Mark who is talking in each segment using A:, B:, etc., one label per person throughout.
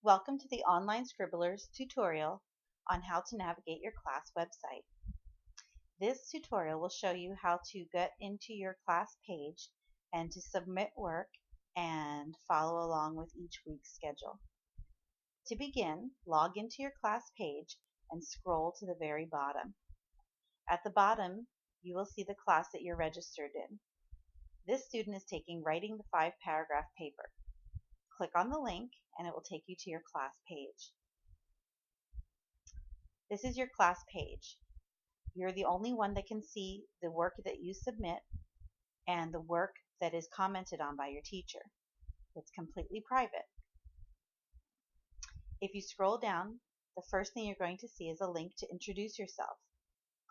A: Welcome to the Online Scribblers tutorial on how to navigate your class website. This tutorial will show you how to get into your class page and to submit work and follow along with each week's schedule. To begin, log into your class page and scroll to the very bottom. At the bottom, you will see the class that you're registered in. This student is taking Writing the 5-Paragraph paper. Click on the link and it will take you to your class page. This is your class page. You're the only one that can see the work that you submit and the work that is commented on by your teacher. It's completely private. If you scroll down, the first thing you're going to see is a link to introduce yourself.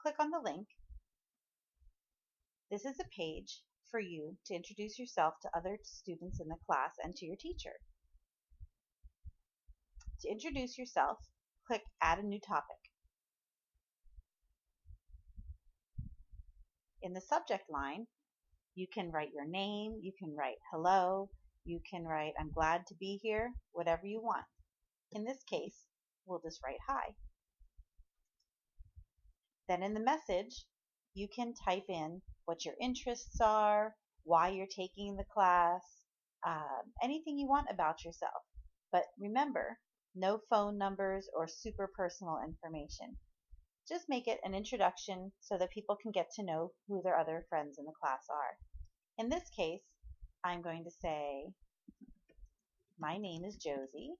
A: Click on the link. This is a page for you to introduce yourself to other students in the class and to your teacher. To introduce yourself, click Add a New Topic. In the subject line, you can write your name, you can write hello, you can write I'm glad to be here, whatever you want. In this case, we'll just write hi. Then in the message, you can type in what your interests are, why you're taking the class, anything you want about yourself. But remember, no phone numbers or super personal information. Just make it an introduction so that people can get to know who their other friends in the class are. In this case, I'm going to say, my name is Josie,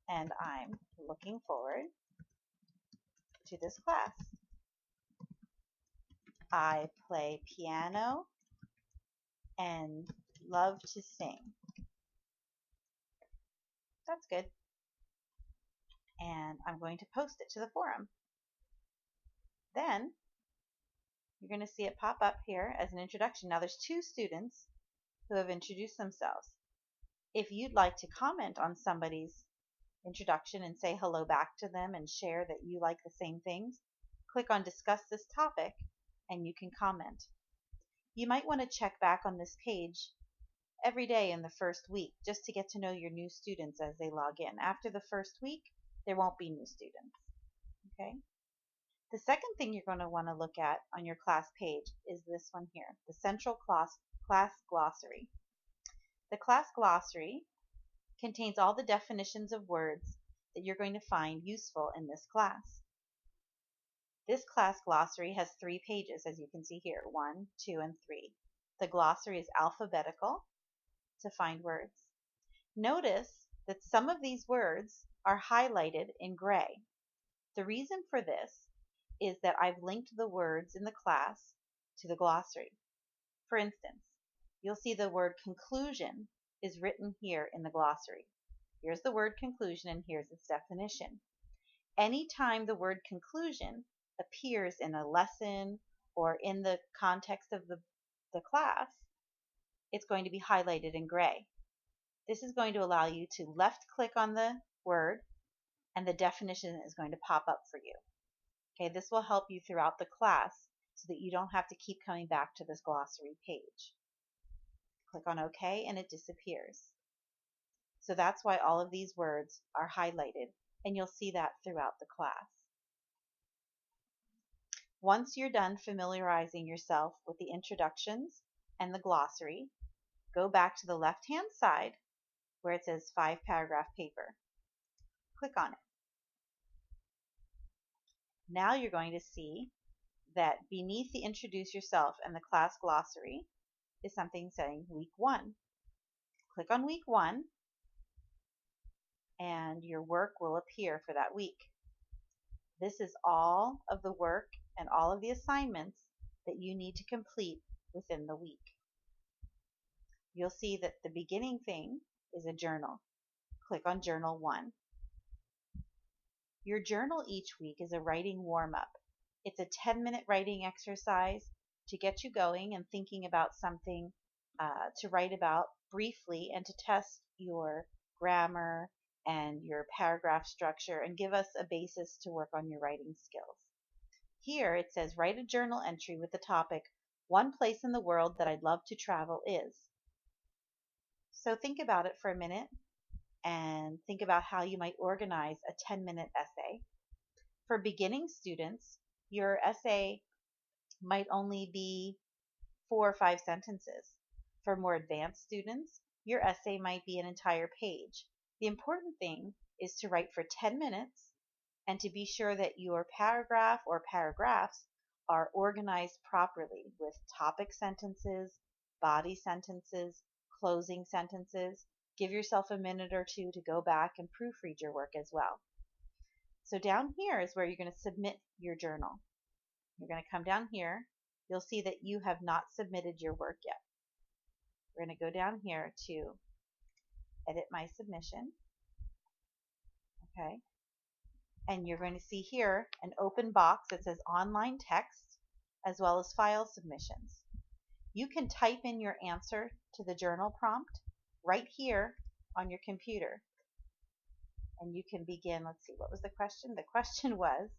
A: and I'm looking forward to this class. I play piano and love to sing. That's good. And I'm going to post it to the forum. Then you're going to see it pop up here as an introduction. Now there's 2 students who have introduced themselves. If you'd like to comment on somebody's introduction and say hello back to them and share that you like the same things, click on Discuss this topic and you can comment. You might want to check back on this page every day in the first week just to get to know your new students as they log in. After the first week, there won't be new students. Okay? The second thing you're going to want to look at on your class page is this one here, the Central Class Glossary. The class glossary contains all the definitions of words that you're going to find useful in this class. This class glossary has 3 pages, as you can see here, 1, 2, and 3. The glossary is alphabetical to find words. Notice that some of these words are highlighted in gray. The reason for this is that I've linked the words in the class to the glossary. For instance, you'll see the word conclusion is written here in the glossary. Here's the word conclusion and here's its definition. Anytime the word conclusion appears in a lesson or in the context of the class, it's going to be highlighted in gray. This is going to allow you to left click on the word and the definition is going to pop up for you. Okay, this will help you throughout the class so that you don't have to keep coming back to this glossary page. Click on OK and it disappears. So that's why all of these words are highlighted, and you'll see that throughout the class. Once you're done familiarizing yourself with the introductions and the glossary, go back to the left-hand side where it says 5-paragraph paper. Click on it. Now you're going to see that beneath the Introduce Yourself and the class glossary is something saying Week 1. Click on Week 1 and your work will appear for that week. This is all of the work and all of the assignments that you need to complete within the week. You'll see that the beginning thing is a journal. Click on Journal 1. Your journal each week is a writing warm-up. It's a 10-minute writing exercise to get you going and thinking about something to write about briefly and to test your grammar and your paragraph structure and give us a basis to work on your writing skills. Here it says write a journal entry with the topic, one place in the world that I'd love to travel is. So think about it for a minute and think about how you might organize a 10-minute essay. For beginning students, your essay might only be 4 or 5 sentences. For more advanced students, your essay might be an entire page. The important thing is to write for 10 minutes and to be sure that your paragraph or paragraphs are organized properly with topic sentences, body sentences, closing sentences. Give yourself a minute or two to go back and proofread your work as well. So down here is where you're going to submit your journal. You're going to come down here. You'll see that you have not submitted your work yet. We're going to go down here to edit my submission. Okay. And you're going to see here an open box that says online text as well as file submissions. You can type in your answer to the journal prompt right here on your computer. And you can begin, let's see, what was the question? The question was,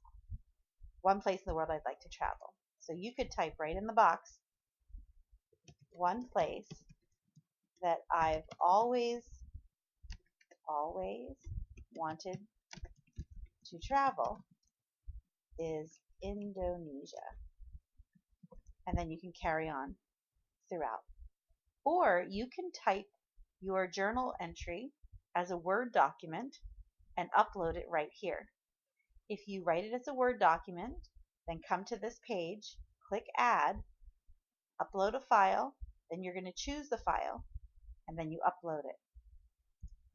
A: one place in the world I'd like to travel. So you could type right in the box, one place that I've always wanted to travel is Indonesia. And then you can carry on throughout. Or you can type your journal entry as a Word document and upload it right here. If you write it as a Word document, then come to this page, click Add, upload a file, then you're going to choose the file, and then you upload it.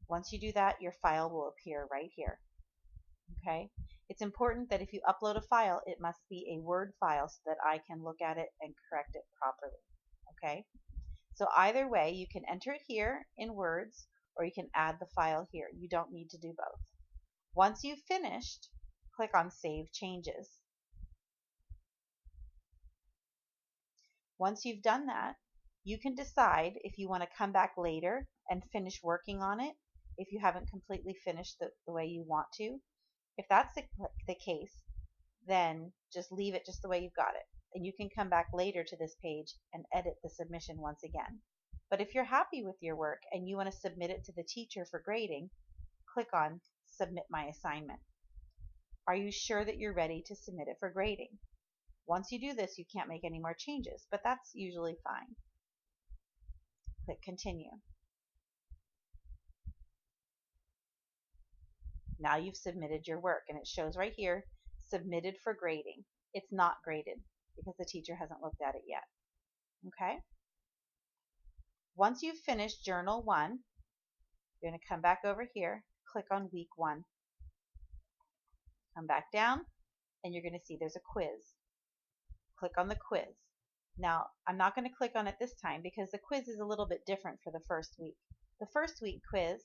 A: Once you do that, your file will appear right here. Okay? It's important that if you upload a file, it must be a Word file so that I can look at it and correct it properly. Okay? So either way, you can enter it here in Words, or you can add the file here. You don't need to do both. Once you've finished, click on Save Changes. Once you've done that, you can decide if you want to come back later and finish working on it if you haven't completely finished the way you want to. If that's the case, then just leave it just the way you've got it. And you can come back later to this page and edit the submission once again. But if you're happy with your work and you want to submit it to the teacher for grading, click on Submit My Assignment. Are you sure that you're ready to submit it for grading? Once you do this, you can't make any more changes, but that's usually fine. Click Continue. Now you've submitted your work, and it shows right here, submitted for grading. It's not graded because the teacher hasn't looked at it yet. Okay? Once you've finished Journal 1, you're going to come back over here, click on Week 1. Come back down, and you're going to see there's a quiz. Click on the quiz. Now, I'm not going to click on it this time because the quiz is a little bit different for the first week. The first week quiz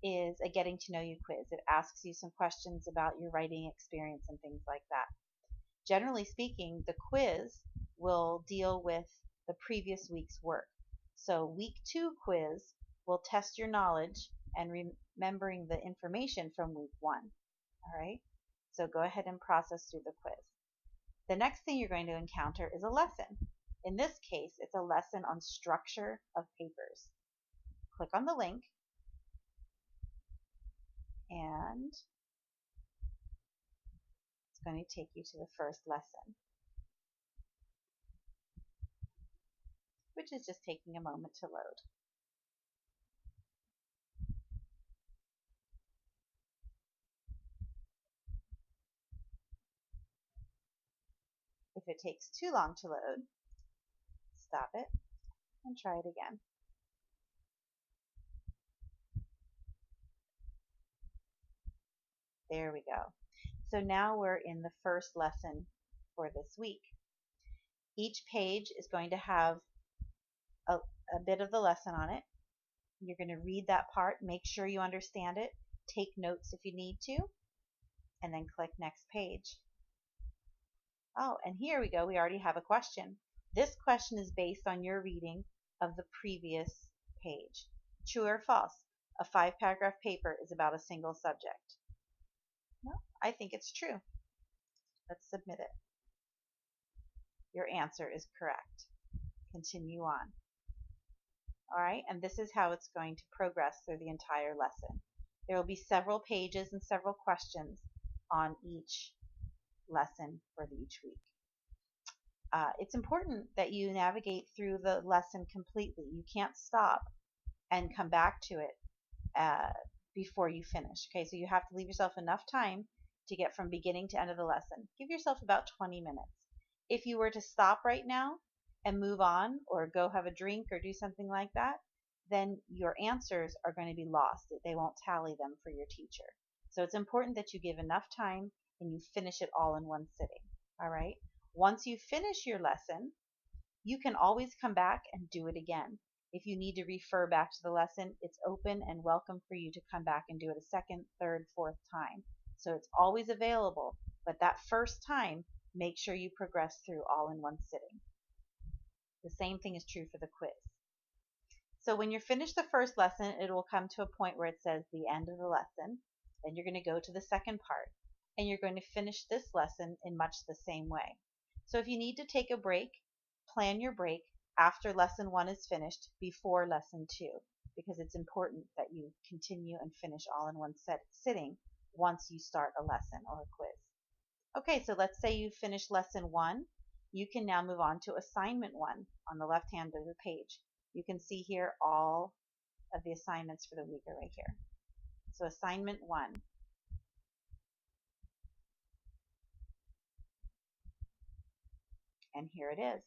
A: is a getting to know you quiz. It asks you some questions about your writing experience and things like that. Generally speaking, the quiz will deal with the previous week's work. So week 2 quiz will test your knowledge and remembering the information from week 1. All right? So go ahead and process through the quiz. The next thing you're going to encounter is a lesson. In this case, it's a lesson on structure of papers. Click on the link, and it's going to take you to the first lesson, which is just taking a moment to load. If it takes too long to load, stop it and try it again. There we go. So now we're in the first lesson for this week. Each page is going to have a bit of the lesson on it. You're going to read that part, make sure you understand it, take notes if you need to, and then click Next Page. Oh, and here we go. We already have a question. This question is based on your reading of the previous page. True or false? A 5-paragraph paper is about a single subject. Well, I think it's true. Let's submit it. Your answer is correct. Continue on. All right, and this is how it's going to progress through the entire lesson. There will be several pages and several questions on each lesson for each week. It's important that you navigate through the lesson completely. You can't stop and come back to it uh, before you finish. Okay, so you have to leave yourself enough time to get from beginning to end of the lesson. Give yourself about 20 minutes. If you were to stop right now and move on or go have a drink or do something like that, then your answers are going to be lost. They won't tally them for your teacher. So it's important that you give enough time and you finish it all in one sitting. All right? Once you finish your lesson, you can always come back and do it again. If you need to refer back to the lesson, it's open and welcome for you to come back and do it a second, third, fourth time. So it's always available, but that first time, make sure you progress through all in one sitting. The same thing is true for the quiz. So when you're finished the first lesson, it will come to a point where it says the end of the lesson. Then you're going to go to the second part, and you're going to finish this lesson in much the same way. So if you need to take a break, plan your break after lesson 1 is finished, before lesson 2, because it's important that you continue and finish all in one sitting once you start a lesson or a quiz. Okay, so let's say you finished lesson 1. You can now move on to assignment 1 on the left hand of the page. You can see here all of the assignments for the week are right here. So assignment 1. And here it is.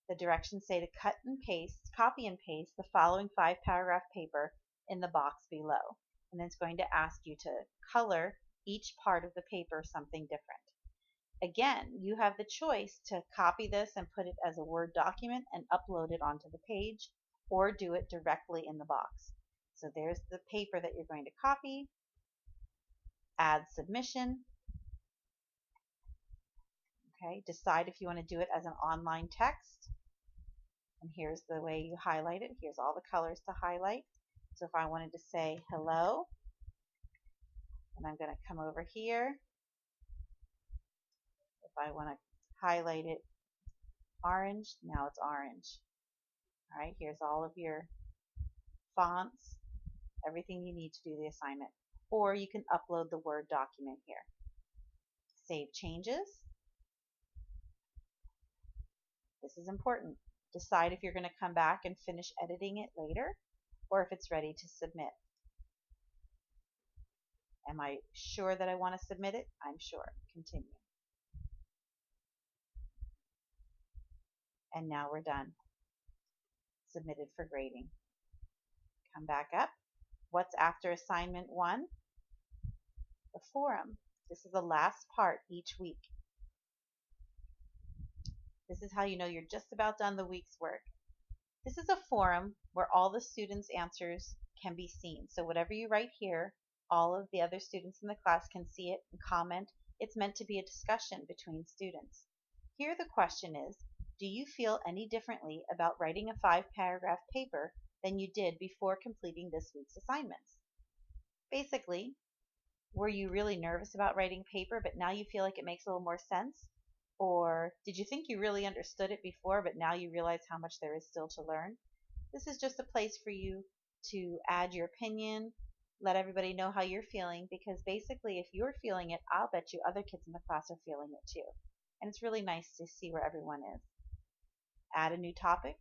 A: The directions say to cut and paste, copy and paste the following 5-paragraph paper in the box below. And then it's going to ask you to color each part of the paper something different. Again, you have the choice to copy this and put it as a Word document and upload it onto the page, or do it directly in the box. So there's the paper that you're going to copy. Add submission. Okay, decide if you want to do it as an online text. And here's the way you highlight it. Here's all the colors to highlight. So if I wanted to say hello, and I'm going to come over here. If I want to highlight it orange, now it's orange. All right, here's all of your fonts, everything you need to do the assignment. Or you can upload the Word document here. Save changes. This is important. Decide if you're going to come back and finish editing it later, or if it's ready to submit. Am I sure that I want to submit it? I'm sure. Continue. And now we're done. Submitted for grading. Come back up. What's after assignment 1? The forum. This is the last part each week. This is how you know you're just about done the week's work. This is a forum where all the students' answers can be seen. So whatever you write here, all of the other students in the class can see it and comment. It's meant to be a discussion between students. Here the question is, do you feel any differently about writing a 5-paragraph paper than you did before completing this week's assignments? Basically, were you really nervous about writing paper, but now you feel like it makes a little more sense? Or did you think you really understood it before, but now you realize how much there is still to learn? This is just a place for you to add your opinion, let everybody know how you're feeling, because basically if you're feeling it, I'll bet you other kids in the class are feeling it too. And it's really nice to see where everyone is. Add a new topic.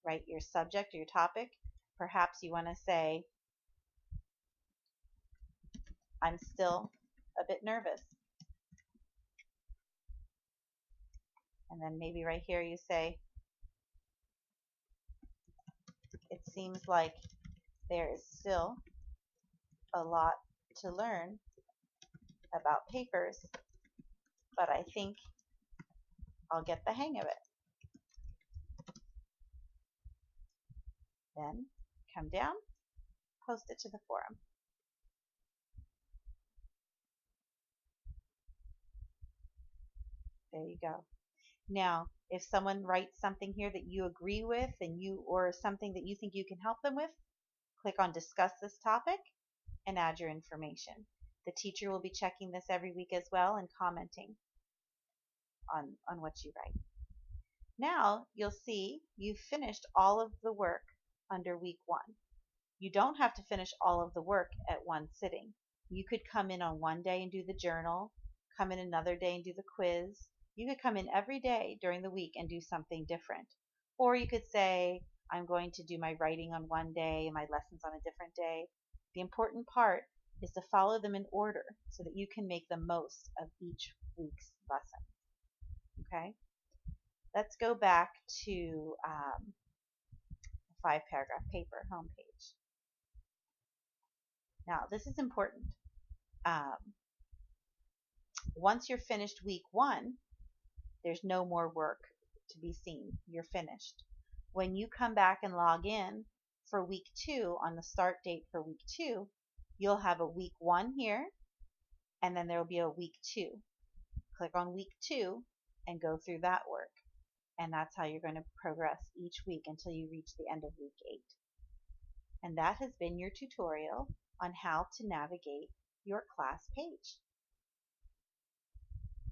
A: Write your subject or your topic. Perhaps you want to say, I'm still a bit nervous. And then maybe right here you say, it seems like there is still a lot to learn about papers, but I think I'll get the hang of it. Then come down, post it to the forum. There you go. Now, if someone writes something here that you agree with or something that you think you can help them with, click on Discuss this topic and add your information. The teacher will be checking this every week as well and commenting on what you write. Now you'll see you've finished all of the work under week 1. You don't have to finish all of the work at one sitting. You could come in on one day and do the journal, come in another day and do the quiz. You could come in every day during the week and do something different. Or you could say, I'm going to do my writing on one day and my lessons on a different day. The important part is to follow them in order so that you can make the most of each week's lesson. Okay? Let's go back to the 5-paragraph paper homepage. Now, this is important. Once you're finished week 1, there's no more work to be seen. You're finished. When you come back and log in for week 2, on the start date for week 2, you'll have a week 1 here, and then there will be a week 2. Click on week 2 and go through that work. And that's how you're going to progress each week until you reach the end of week 8. And that has been your tutorial on how to navigate your class page.